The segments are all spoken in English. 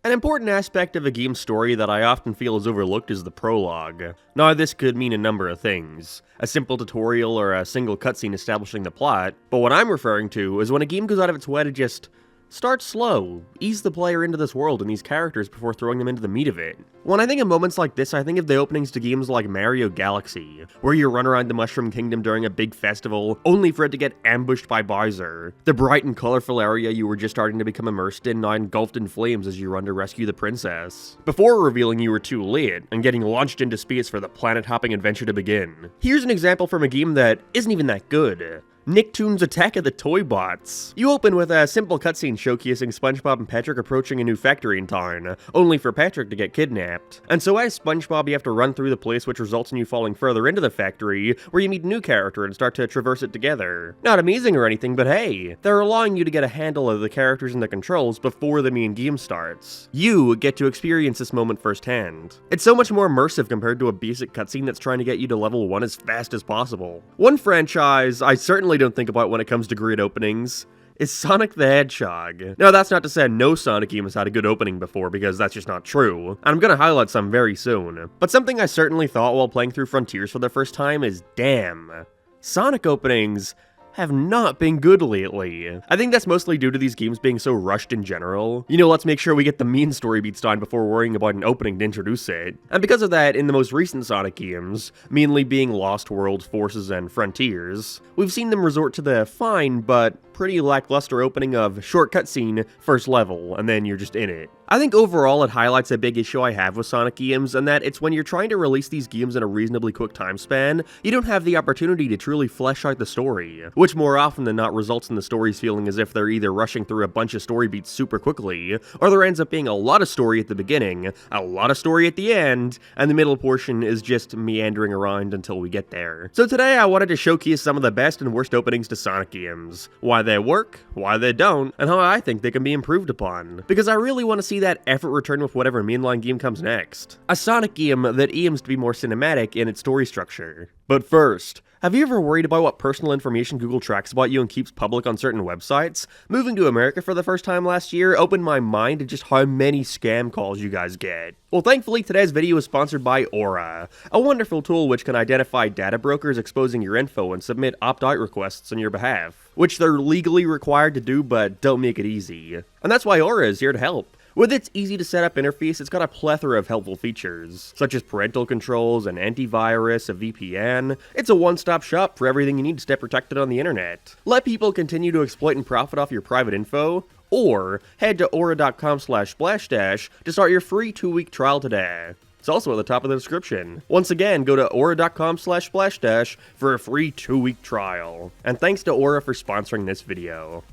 An important aspect of a game's story that I often feel is overlooked is the prologue. Now, this could mean a number of things. A simple tutorial or a single cutscene establishing the plot, but what I'm referring to is when a game goes out of its way to just start slow, ease the player into this world and these characters before throwing them into the meat of it. When I think of moments like this, I think of the openings to games like Mario Galaxy, where you run around the Mushroom Kingdom during a big festival, only for it to get ambushed by Bowser. The bright and colorful area you were just starting to become immersed in now engulfed in flames as you run to rescue the princess, before revealing you were too late and getting launched into space for the planet-hopping adventure to begin. Here's an example from a game that isn't even that good. Nicktoons Attack of the Toy Bots. You open with a simple cutscene showcasing SpongeBob and Patrick approaching a new factory in town, only for Patrick to get kidnapped. And so as SpongeBob, you have to run through the place, which results in you falling further into the factory, where you meet a new character and start to traverse it together. Not amazing or anything, but hey, they're allowing you to get a handle of the characters and the controls before the main game starts. You get to experience this moment firsthand. It's so much more immersive compared to a basic cutscene that's trying to get you to level 1 as fast as possible. One franchise I certainly don't think about when it comes to great openings is Sonic the Hedgehog. Now, that's not to say no Sonic game has had a good opening before, because that's just not true, and I'm gonna highlight some very soon. But something I certainly thought while playing through Frontiers for the first time is, damn, Sonic openings have not been good lately. I think that's mostly due to these games being so rushed in general. You know, let's make sure we get the main story beats down before worrying about an opening to introduce it. And because of that, in the most recent Sonic games, mainly being Lost World, Forces, and Frontiers, we've seen them resort to the fine but pretty lackluster opening of short cutscene, first level, and then you're just in it. I think overall it highlights a big issue I have with Sonic games, and that it's when you're trying to release these games in a reasonably quick time span, you don't have the opportunity to truly flesh out the story, which more often than not results in the stories feeling as if they're either rushing through a bunch of story beats super quickly, or there ends up being a lot of story at the beginning, a lot of story at the end, and the middle portion is just meandering around until we get there. So today I wanted to showcase some of the best and worst openings to Sonic games, why they work, why they don't, and how I think they can be improved upon, because I really want to see that effort return with whatever mainline game comes next. A Sonic game that aims to be more cinematic in its story structure. But first, have you ever worried about what personal information Google tracks about you and keeps public on certain websites? Moving to America for the first time last year opened my mind to just how many scam calls you guys get. Well, thankfully today's video is sponsored by Aura, a wonderful tool which can identify data brokers exposing your info and submit opt-out requests on your behalf, which they're legally required to do but don't make it easy. And that's why Aura is here to help. With its easy-to-set-up interface, it's got a plethora of helpful features, such as parental controls, an antivirus, a VPN. It's a one-stop shop for everything you need to stay protected on the internet. Let people continue to exploit and profit off your private info, or head to aura.com/splashddash to start your free 2-week trial today. It's also at the top of the description. Once again, go to aura.com/splashddash for a free 2-week trial. And thanks to Aura for sponsoring this video.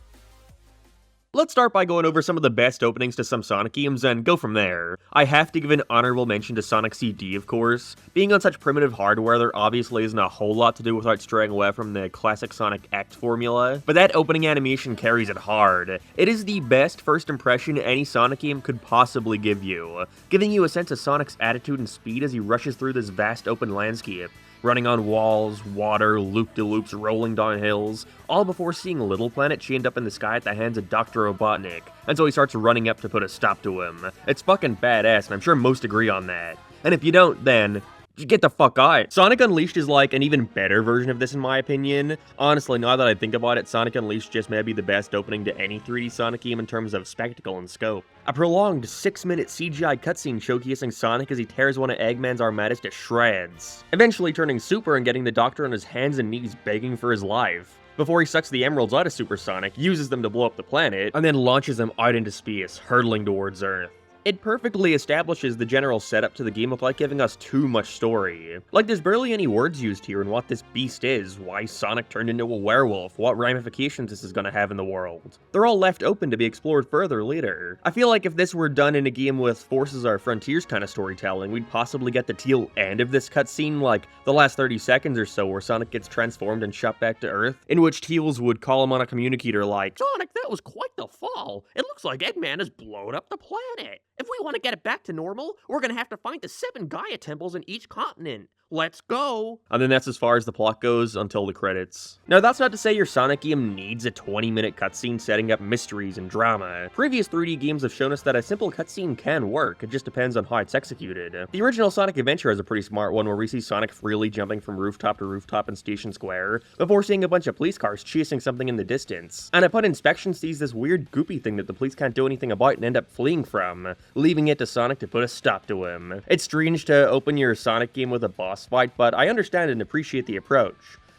Let's start by going over some of the best openings to some Sonic games and go from there. I have to give an honorable mention to Sonic CD, of course. Being on such primitive hardware, there obviously isn't a whole lot to do without straying away from the classic Sonic Act formula, but that opening animation carries it hard. It is the best first impression any Sonic game could possibly give you, giving you a sense of Sonic's attitude and speed as he rushes through this vast open landscape, running on walls, water, loop-de-loops, rolling down hills, all before seeing Little Planet chained up in the sky at the hands of Dr. Robotnik, and so he starts running up to put a stop to him. It's fucking badass, and I'm sure most agree on that. And if you don't, then just get the fuck out. Sonic Unleashed is like an even better version of this in my opinion. Honestly, now that I think about it, Sonic Unleashed just may be the best opening to any 3D Sonic game in terms of spectacle and scope. A prolonged 6-minute CGI cutscene showcasing Sonic as he tears one of Eggman's armadas to shreds, eventually turning Super and getting the Doctor on his hands and knees begging for his life, before he sucks the emeralds out of Super Sonic, uses them to blow up the planet, and then launches them out into space, hurtling towards Earth. It perfectly establishes the general setup to the game without giving us too much story. Like, there's barely any words used here on what this beast is, why Sonic turned into a werewolf, what ramifications this is gonna have in the world. They're all left open to be explored further later. I feel like if this were done in a game with Forces or Frontiers kind of storytelling, we'd possibly get the tail end of this cutscene, like the last 30 seconds or so where Sonic gets transformed and shot back to Earth, in which Tails would call him on a communicator like, "Sonic, that was quite the fall. It looks like Eggman has blown up the planet. If we want to get it back to normal, we're gonna have to find the 7 Gaia temples in each continent. Let's go! And then that's as far as the plot goes until the credits. Now that's not to say your Sonic game needs a 20-minute cutscene setting up mysteries and drama. Previous 3D games have shown us that a simple cutscene can work, it just depends on how it's executed. The original Sonic Adventure has a pretty smart one where we see Sonic freely jumping from rooftop to rooftop in Station Square, before seeing a bunch of police cars chasing something in the distance. And upon inspection sees this weird goopy thing that the police can't do anything about and end up fleeing from, leaving it to Sonic to put a stop to him. It's strange to open your Sonic game with a boss fight, but I understand and appreciate the approach.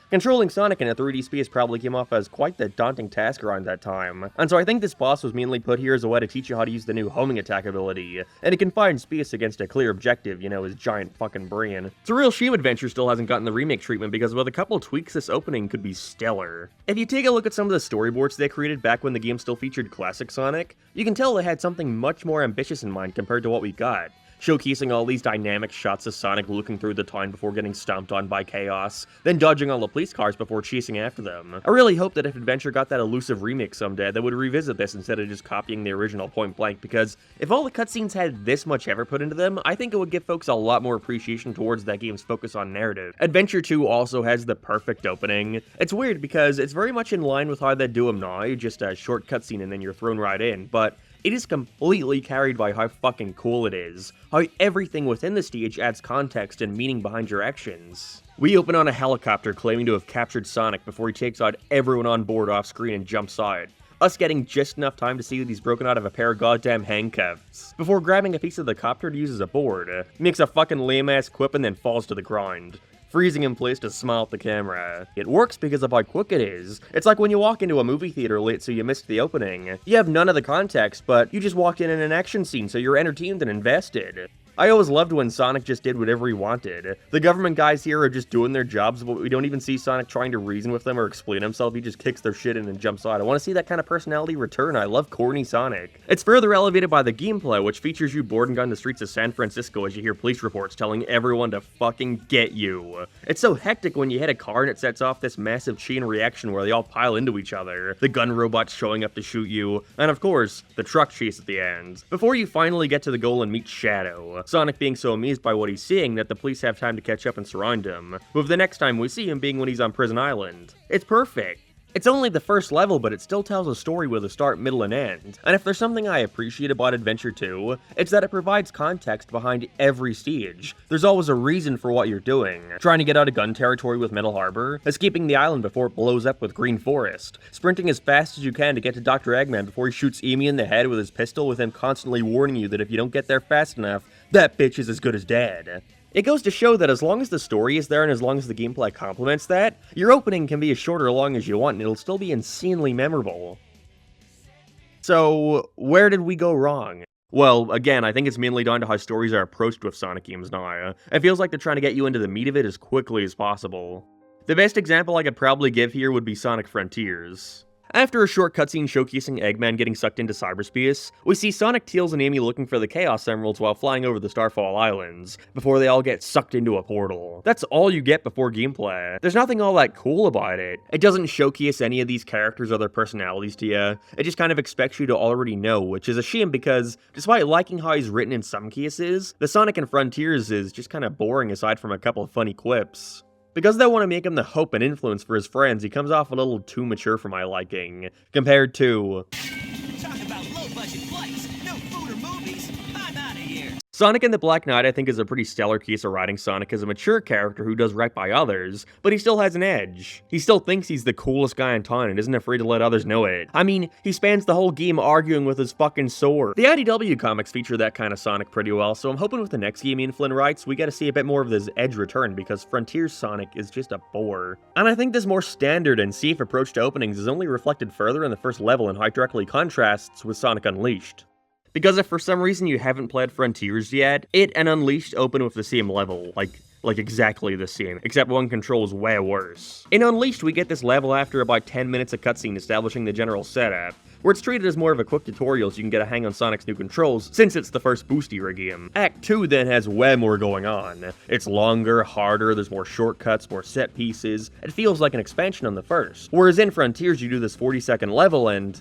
Controlling Sonic in a 3D space probably came off as quite the daunting task around that time, and so I think this boss was mainly put here as a way to teach you how to use the new homing attack ability, and a confined space against a clear objective, you know, his giant fucking brain. It's a real shame Adventure still hasn't gotten the remake treatment because with a couple tweaks this opening could be stellar. If you take a look at some of the storyboards they created back when the game still featured classic Sonic, you can tell they had something much more ambitious in mind compared to what we got. Showcasing all these dynamic shots of Sonic looking through the town before getting stomped on by chaos, then dodging all the police cars before chasing after them. I really hope that if Adventure got that elusive remake someday, they would revisit this instead of just copying the original point blank, because if all the cutscenes had this much effort put into them, I think it would give folks a lot more appreciation towards that game's focus on narrative. Adventure 2 also has the perfect opening. It's weird because it's very much in line with how they do them now, just a short cutscene and then you're thrown right in, but it is completely carried by how fucking cool it is, how everything within the stage adds context and meaning behind your actions. We open on a helicopter claiming to have captured Sonic before he takes out everyone on board off screen and jumps out, us getting just enough time to see that he's broken out of a pair of goddamn handcuffs, before grabbing a piece of the copter to use as a board, makes a fucking lame-ass quip and then falls to the ground, freezing in place to smile at the camera. It works because of how quick it is. It's like when you walk into a movie theater late so you missed the opening. You have none of the context, but you just walked in an action scene so you're entertained and invested. I always loved when Sonic just did whatever he wanted. The government guys here are just doing their jobs, but we don't even see Sonic trying to reason with them or explain himself. He just kicks their shit in and jumps out. I want to see that kind of personality return. I love corny Sonic. It's further elevated by the gameplay, which features you boarding down the streets of San Francisco as you hear police reports telling everyone to fucking get you. It's so hectic when you hit a car and it sets off this massive chain reaction where they all pile into each other, the gun robots showing up to shoot you, and of course, the truck chase at the end, before you finally get to the goal and meet Shadow. Sonic being so amazed by what he's seeing that the police have time to catch up and surround him, with the next time we see him being when he's on Prison Island. It's perfect. It's only the first level, but it still tells a story with a start, middle, and end. And if there's something I appreciate about Adventure 2, it's that it provides context behind every stage. There's always a reason for what you're doing. Trying to get out of gun territory with Metal Harbor, escaping the island before it blows up with Green Forest, sprinting as fast as you can to get to Dr. Eggman before he shoots Amy in the head with his pistol, with him constantly warning you that if you don't get there fast enough, that bitch is as good as dead. It goes to show that as long as the story is there and as long as the gameplay complements that, your opening can be as short or long as you want and it'll still be insanely memorable. So, where did we go wrong? Well, again, I think it's mainly down to how stories are approached with Sonic games now. It feels like they're trying to get you into the meat of it as quickly as possible. The best example I could probably give here would be Sonic Frontiers. After a short cutscene showcasing Eggman getting sucked into cyberspace, we see Sonic, Tails, and Amy looking for the Chaos Emeralds while flying over the Starfall Islands, before they all get sucked into a portal. That's all you get before gameplay. There's nothing all that cool about it. It doesn't showcase any of these characters or their personalities to you. It just kind of expects you to already know, which is a shame because, despite liking how he's written in some cases, the Sonic in Frontiers is just kind of boring aside from a couple of funny quips. Because they want to make him the hope and influence for his friends, he comes off a little too mature for my liking, compared to Talk about low-budget flights, no food or movies. I'm out of here. Sonic and the Black Knight. I think is a pretty stellar case of writing Sonic as a mature character who does right by others, but he still has an edge. He still thinks he's the coolest guy in town and isn't afraid to let others know it. I mean, he spends the whole game arguing with his fucking sword. The IDW comics feature that kind of Sonic pretty well, so I'm hoping with the next game Ian Flynn writes, we get to see a bit more of this edge return, because Frontiers Sonic is just a bore. And I think this more standard and safe approach to openings is only reflected further in the first level and how it directly contrasts with Sonic Unleashed. Because if for some reason you haven't played Frontiers yet, it and Unleashed open with the same level, like exactly the same, except one control is way worse. In Unleashed, we get this level after about 10 minutes of cutscene establishing the general setup, where it's treated as more of a quick tutorial so you can get a hang on Sonic's new controls, since it's the first Boost era game. Act 2 then has way more going on. It's longer, harder, there's more shortcuts, more set pieces. It feels like an expansion on the first. Whereas in Frontiers, you do this 40-second level and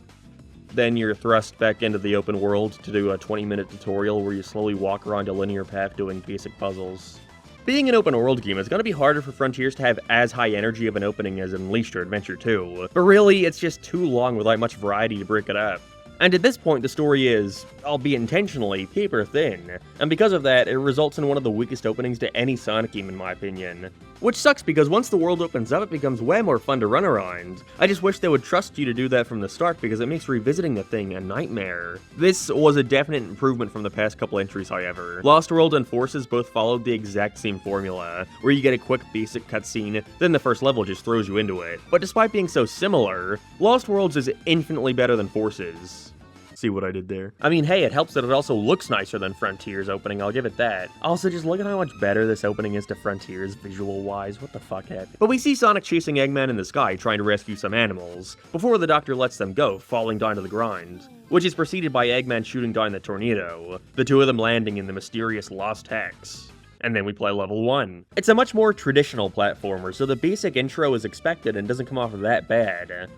Then you're thrust back into the open world to do a 20-minute tutorial where you slowly walk around a linear path doing basic puzzles. Being an open world game, it's gonna be harder for Frontiers to have as high energy of an opening as Unleashed or Adventure 2, but really, it's just too long without much variety to break it up. And at this point, the story is, albeit intentionally, paper thin, and because of that, it results in one of the weakest openings to any Sonic game in my opinion. Which sucks because once the world opens up, it becomes way more fun to run around. I just wish they would trust you to do that from the start because it makes revisiting the thing a nightmare. This was a definite improvement from the past couple entries, however. Lost World and Forces both followed the exact same formula, where you get a quick basic cutscene, then the first level just throws you into it. But despite being so similar, Lost Worlds is infinitely better than Forces. See what I did there? I mean, hey, it helps that it also looks nicer than Frontiers opening, I'll give it that. Also, just look at how much better this opening is to Frontiers visual-wise, what the fuck happened? But we see Sonic chasing Eggman in the sky trying to rescue some animals, before the doctor lets them go, falling down to the ground, which is preceded by Eggman shooting down the tornado, the two of them landing in the mysterious Lost Hex. And then we play level 1. It's a much more traditional platformer, so the basic intro is expected and doesn't come off that bad.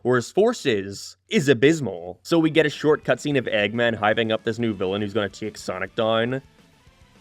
Whereas Forces is abysmal. So we get a short cutscene of Eggman hyping up this new villain who's gonna take Sonic down.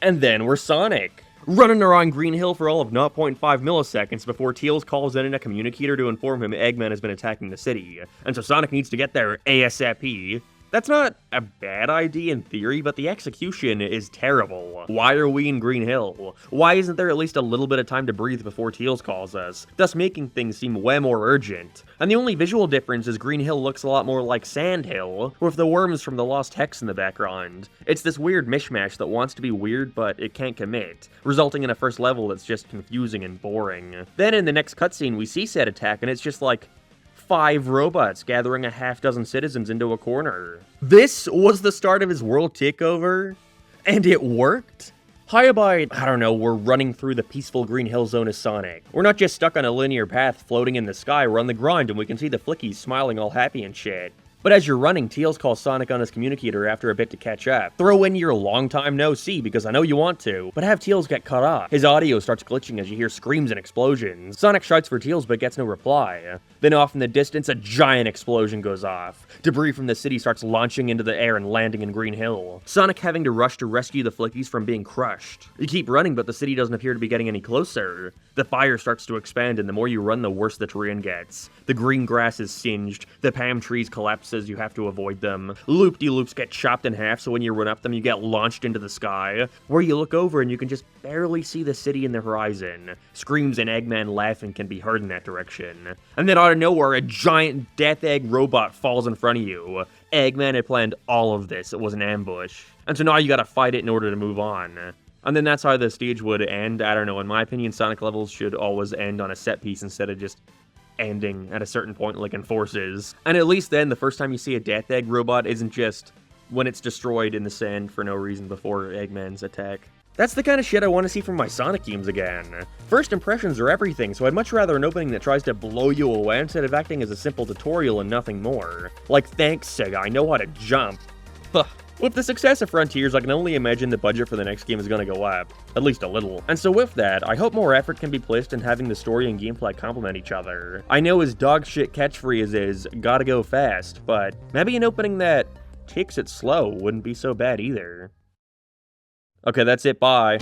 And then we're Sonic, running around Green Hill for all of 0.5 milliseconds before Tails calls in a communicator to inform him Eggman has been attacking the city. And so Sonic needs to get there ASAP. That's not a bad idea in theory, but the execution is terrible. Why are we in Green Hill? Why isn't there at least a little bit of time to breathe before Tails calls us, thus making things seem way more urgent? And the only visual difference is Green Hill looks a lot more like Sand Hill, with the worms from the Lost Hex in the background. It's this weird mishmash that wants to be weird, but it can't commit, resulting in a first level that's just confusing and boring. Then in the next cutscene, we see said attack, and it's just like 5 robots gathering a half-dozen citizens into a corner. This was the start of his world takeover, and it worked? How about, I don't know, we're running through the peaceful Green Hill Zone as Sonic. We're not just stuck on a linear path floating in the sky, we're on the ground and we can see the Flickies smiling all happy and shit. But as you're running, Tails calls Sonic on his communicator after a bit to catch up. Throw in your long time no see because I know you want to, but have Tails get cut off. His audio starts glitching as you hear screams and explosions. Sonic shouts for Tails but gets no reply. Then off in the distance, a giant explosion goes off. Debris from the city starts launching into the air and landing in Green Hill. Sonic having to rush to rescue the Flickies from being crushed. You keep running, but the city doesn't appear to be getting any closer. The fire starts to expand, and the more you run, the worse the terrain gets. The green grass is singed, the palm trees collapse as you have to avoid them. Loop-de-loops get chopped in half, so when you run up them, you get launched into the sky, where you look over and you can just barely see the city in the horizon. Screams and Eggman laughing can be heard in that direction. And then out of nowhere, a giant Death Egg robot falls in front of you. Eggman had planned all of this, it was an ambush. And so now you gotta fight it in order to move on. And then that's how the stage would end. I don't know, in my opinion, Sonic levels should always end on a set piece instead of just ending at a certain point like in Forces. And at least then, the first time you see a Death Egg robot isn't just when it's destroyed in the sand for no reason before Eggman's attack. That's the kind of shit I want to see from my Sonic games again. First impressions are everything, so I'd much rather an opening that tries to blow you away instead of acting as a simple tutorial and nothing more. Like, thanks Sega, I know how to jump. Ugh. With the success of Frontiers, I can only imagine the budget for the next game is going to go up. At least a little. And so with that, I hope more effort can be placed in having the story and gameplay complement each other. I know his dog shit catchphrase is, gotta go fast, but maybe an opening that takes it slow wouldn't be so bad either. Okay, that's it, bye.